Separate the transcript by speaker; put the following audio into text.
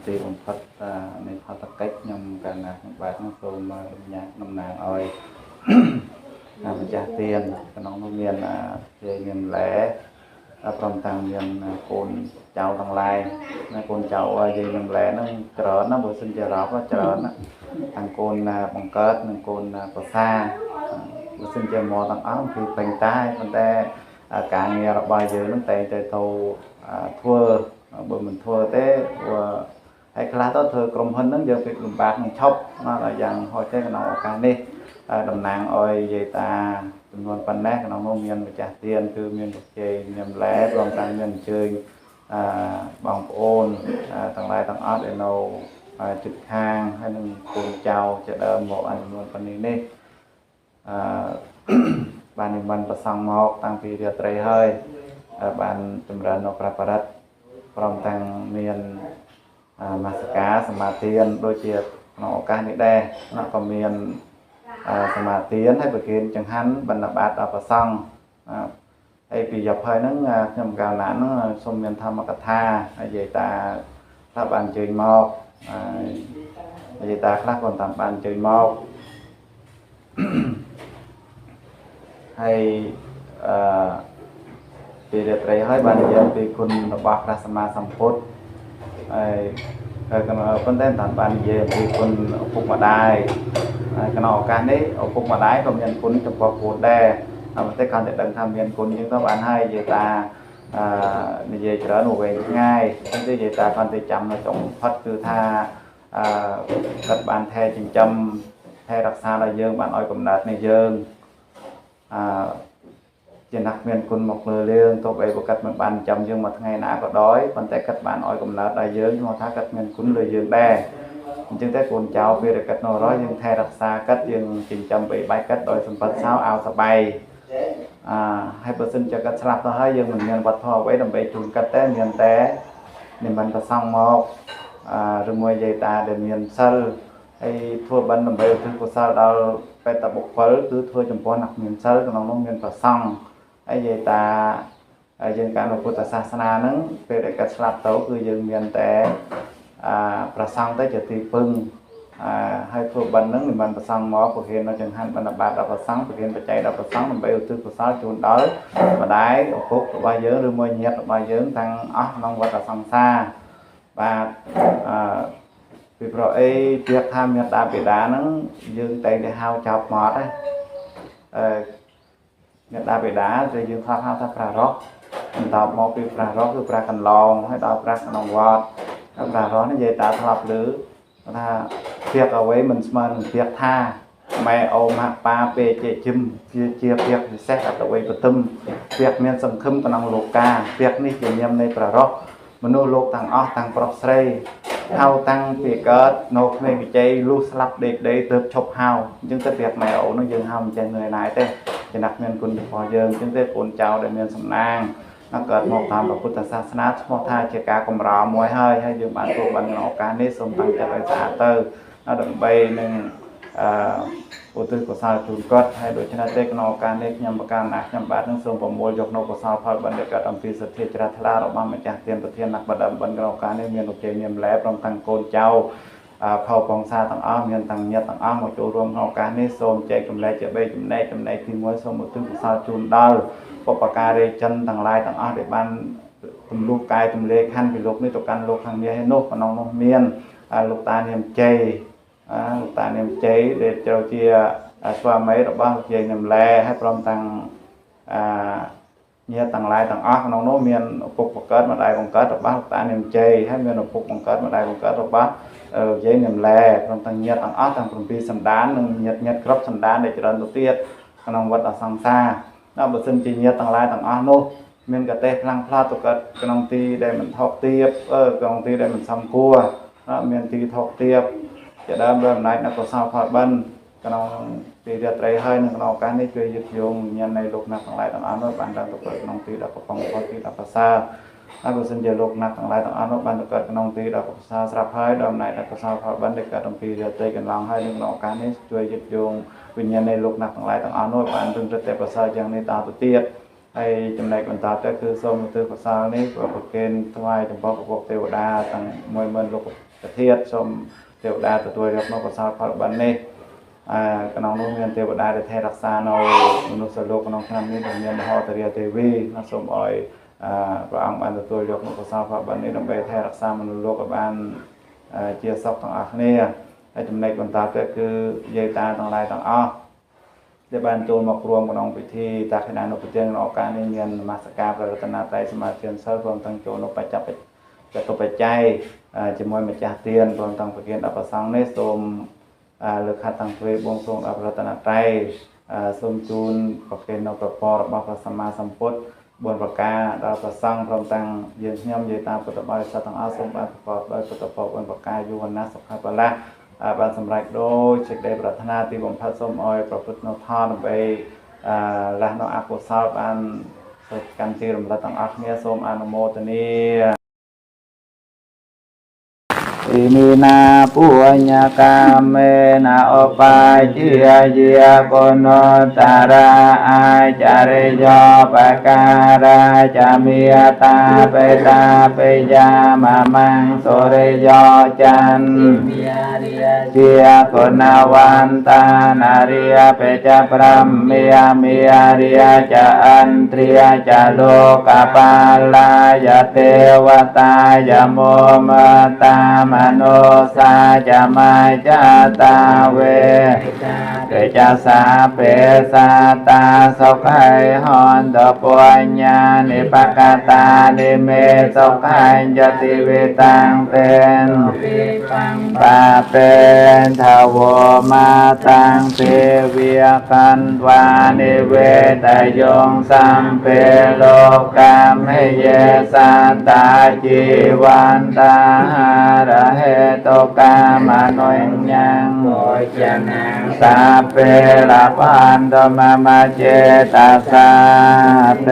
Speaker 1: ទីបំផុតនៃផលតកិច្ចខ្ញុំកាលណាខ្ញុំបាទនោះសូមញ៉ាំតំណាងឲ្យម្ចាស់ទានក្នុងនោះមានជាមានម្លែព្រមទាំងមានកូនចៅទាំងឡាយណាកូនចៅយាយនឹងម្លែហ្នឹងច្រើនណាបើសិនជារ៉ប់ច្រើនណាទាំងកូនបង្កើតនិងកូនប្រសាបើសិនជាមកទាំងអស់គឺពេញតែប៉ុន្តែការងាររបស់យើងហ្នឹងតែទៅធ្វើបើមិនធ្វើទេហើយខ្លះទៅធ្វើក្រុមហ៊ុនហ្នឹងយើងពិបាកនឹងឈប់មកយ៉ាងហោចទេក្នុងឱកាសនេះតំណាងឲ្យយាយតាចំនួនប៉ុណ្ណេះក្នុងនោះមានម្ចាស់ទានគឺមានប្រជែងញ៉ាំឡែព្រមទាំងមានអញ្ជើញបងប្អូនទាំងឡាយទាំងអស់ដែលនៅជិតខាងហើយនឹងកូនចៅជាដើមមកចំនួនប៉ុណ្នេះបាននិមន្តប្រសង់មកតាំងពីរាត្រីហើយបានចម្រើននៅព្រះបរិត្តព្រមទាំងមានមាសការសមាទានដូចជាក្នុងឱកាសនេះដែរក៏មានសមាទានហើយប្រគិនចង្ហាន់បណ្ឌបាតដល់ប្រសង់ហើយពីយកហើយហ្នឹងខ្ញុំកាលណាហ្នឹងសូមមានធម្មកថាហើយយាយតាខ្លះបានអញ្ជើញមកយាយតាខ្លះក៏តាមបានអញ្ជើញមកហើយពីរាត្រីហើយបាននិយាយពីគុណរបស់ព្រះសម្មាសម្ពុទ្ធហើយប៉ុន្តែតាមបាននិយាយពីគុណឪពុកម្ដាយក្នុងឱកាសនេះឪពុកម្ដាយក៏មានគុណចំពោះកូនដែរតែតែគាត់តែដឹងថាមានគុណជាងទៅបានហើយនិយាយតានិយាយច្រើនវែងឆ្ងាយនិយាយតាគាត់ទៅចាំនៅចុងផុតគឺថាគាត់បានថែចិញ្ចឹមថែរក្សាដល់យើងបានឲ្យកំណើតនេះយើងជាអ្នកមានគុណមកលើយើងទោះបីប្រកាសមិនបានចាំយើងមួយថ្ងៃណាក៏ដោយប៉ុន្តែគាត់បានឲ្យកំណើតដល់យើងមកថាគាត់មានគុណលើយើងដែរអញ្ចឹងតែកូនចៅពេលគាត់នៅរស់យើងថែរក្សាគាត់យើងចិញ្ចឹមបីបាច់គាត់ដោយសម្បត្តិសោអោសបាយហើយបើសិនជាគាត់ស្លាប់ទៅហើយយើងមិនមានវត្ថុអ្វីដើម្បីជូនគាត់ទេមានតែនិមន្តប្រសង់មកឬមួយយាយតាដែលមានសិលហើយធ្វើបិណ្ឌដើម្បីឧទ្ទិសកុសលដល់បេតបុគ្គលគឺធ្វើចំពោះអ្នកមានសិលក្នុងនោះមានប្រសង់ហើយយាយតាយើងការនៅពុទ្ធសាសនាហ្នឹងពេលដែលគាត់ស្លាប់ទៅគឺយើងមានតែប្រសង់ទៅជាទីពឹងហើយធ្វើបិណ្ឌហ្នឹងនិមន្តប្រសង់មកប្រគេននៅចង្ហាន់បណ្ឌបាតដល់ប្រសង់ប្រគេនបច្ច័យដល់ប្រសង់ដើម្បីឧទ្ទិសកុសលជូនដល់ម្ដាយឪពុករបស់យើងឬមួយញាតិរបស់យើងទាំងអស់ក្នុងវដ្តសង្សារបាទពីព្រោះអីពាក្យថាមេត្តាបិតាហ្នឹងយើងតែងតែហៅចោលមកដែរមេត្តាបិតាគឺយើងហៅថាប្រារព្ធបន្តមកពីប្រារព្ធគឺប្រាកន្លងហើយដល់ប្រាក្នុងវត្តប្រារព្ធនេះនិយាយតាធ្លាប់ឮថាពាក្យអ្វីមិនស្មើនឹងពាក្យថាម៉ែអូម៉ាក់ប៉ាពេជាជឹមជាពាក្យពិសេសអត្តវ័យបទំពាក្យមានសង្ឃឹមក្នុងលោកាពាក្យនេះជានាមនៃប្រារព្ធមនុស្សលោកទាំងអស់ទាំងប្រុសស្រីហៅតាំងពីកើតនៅក្មេងវិជ័យលុះស្លាប់ដេកដីទើបឈប់ហៅអញ្ចឹងទៅពាក្យម៉ែអូនោះយើងហៅមិនចេះនឿយណាយទេចំណាក់មានគុណរបស់យើងអញ្ចឹងទេកូនចៅដែលមានសំណាងកើតមកតាមពុទ្ធសាសនាឈ្មោះថាជាការកម្រោមួយហើយយើងបានធ្វើបានក្នុងឱកាសនេះសូមតាំងចិត្តឲ្យស្អាតទៅដើម្បីនឹងឧទ្ទិសកុសលជូនគាត់ហើយដូច្នេះទេក្នុងឱកាសនេះខ្ញុំប្រកាសណាខ្ញុំបាទនឹងសូមប្រមូលយកនៅកុសលផលបណ្ឌិតកើតអំពីសទ្ធាជ្រះថ្លារបស់ម្ចាស់ទានប្រធានអ្នកបដិបត្តិក្នុងឱកាសនេះមានលោកជ័យមានម្លែព្រមទាំងកូនចៅផៅបងសាទាំងអស់មានទាំងញាតិទាំងអស់មកចូលរួមក្នុងឱកាសនេះសូមចែកចម្លែកជា3ចំណែកទី1សូមឧទ្ទិសកុសលជូនដល់បុព្វការីចិនទាំងឡាយទាំងអស់ដែលបានទំលុះកាយទំលេខណ្ឌពីលោកនេះទៅកាន់លោកខាងនេះហើយនោះក្នុងនោះមានលោកតានាមជ័យលោកតានាមជ័យដែលចូលជាស្វាមីរបស់លោកយាយនាមឡែហើយព្រមទាំងញាតិទាំងឡាយទាំងអស់ក្នុងនោះមានឪពុកបង្កើតម្ដាយបង្កើតរបស់លោកតានាមជ័យហើយមានឪពុកបង្កើតម្ដាយបង្កើតរបស់លោកយាយនាមឡែព្រមទាំងញាតិទាំងអស់ទាំង7សន្តាននិងញាតិគ្រប់សន្តានដែលច្រើនទៅទៀតក្នុងវដ្តសង្សារដល់បើសិនជាញាតិទាំងឡាយទាំងអស់នោះមានកតេខ្លាំងផ្លាត់ទៅកើតក្នុងទីដែលមិនថោកទាបក្នុងទីដែលមិនសមគួរមានទីថោកទាបជាដើមដោយអំណាចនៃកុសលផលបិណ្ឌក្នុងពីរាត្រីហើយនៅក្នុងឱកាសនេះគឺយឹកយោងវិញ្ញាណនៃលោកអ្នកទាំងឡាយទាំងអស់នោះបានដល់ទៅកើតក្នុងទីដ៏កំពុងផលទីដ៏ប្រសើរហើយបើសិនជាលោកអ្នកទាំងឡាយទាំងអស់នោះបានទៅកើតក្នុងទីដ៏ប្រសើរស្រាប់ហើយដោយអំណាចនៃកុសលផលបិណ្ឌដែលកើតអំពីរាត្រីកន្លងហើយនៅក្នុងឱកាសនេះជួយយឹកយោងវិញ្ញាណនៃលោកអ្នកទាំងឡាយទាំងអស់នោះបានរឹងរឹតតែប្រសើរយ៉ាងនេះតទៅទៀត ហើយចំណែកបន្តទៅគឺសូមទិកុសលនេះប្រគេនថ្វាយចំពោះព្រះពុទ្ធទេវតាទាំង10000លោកប្រធានសូមទេវតាទទួលយកនូវកុសលផលបុណ្យនេះក្នុងនោះមានទេវតាដែលថែរក្សានៅមនុស្សលោកក្នុងឆ្នាំនេះមានមហោទរាទេវីសូមឲ្យព្រះអង្គបានទទួលយកនូវកុសលផលបុណ្យនេះដើម្បីថែរក្សាមនុស្សលោកឲ្យបានជាសុខទាំងអស់គ្នាហើយចំណែកបន្តទៅគឺយាយតាទាំងឡាយទាំងអស់ដែលបានចូលមករួមក្នុងពិធីតាខិណានុប្រទានក្នុងឱកាសនេះមាននមស្ការព្រះរតនត្រ័យសមាធិសិលព្រមទាំងចូលនៅបច្ច័យជាមួយម្ចាស់ទានព្រមទាំងប្រគិនដល់ព្រះសង្ឃនេះសូមលើកខតាំងទ្វេបួងសួងដល់ព្រះរតនត្រ័យសូមជូនប្រគិននៅប្រពររបស់ព្រះសម្មាសម្ពុទ្ធ4ប្រការដល់ព្រះសង្ឃព្រមទាំងយើងខ្ញុំនិយាយតាមពុទ្ធបរិស័ទទាំងអស់សូមបានប្រកបដោយពុទ្ធពរ4ប្រការយូរណាស់សុខៈបលាបានសម្រេចដោយសេចក្តីប្រាថ្នាទីបំផុតសូមឲ្យប្រព្រឹត្តនៅធម៌ដើម្បីលះនៅអកុសលបានសុខកម្មទីរំលឹកទាំងអស់គ្នាសូមអនុមោទនាอิมินาปุญญากาเมนะโอปาจิยาเยโกโนตาราอาจาริโยปการาจามิยตาเปตาเปยามามังโสริโยจันเจียโกนาวันตานาริยเปจาพรัมเมียมิยาริยจะอันตริยจะโลกปาลายเทวตายโมมตามโนสาจะมาจาตาเวเกจาสาเปสาตาสุขัยหอนตปัญญานิปกตานิเมสุขัยยติวิตังเป็นปาเป็นทาวมาตังเทวิยกันวานิเวตยงสัมเปโลกามเฮเยสัตตาจีวันตาหาระเหตุกามโนยังโมจนังสาเปลาพันธมาเจตสาเต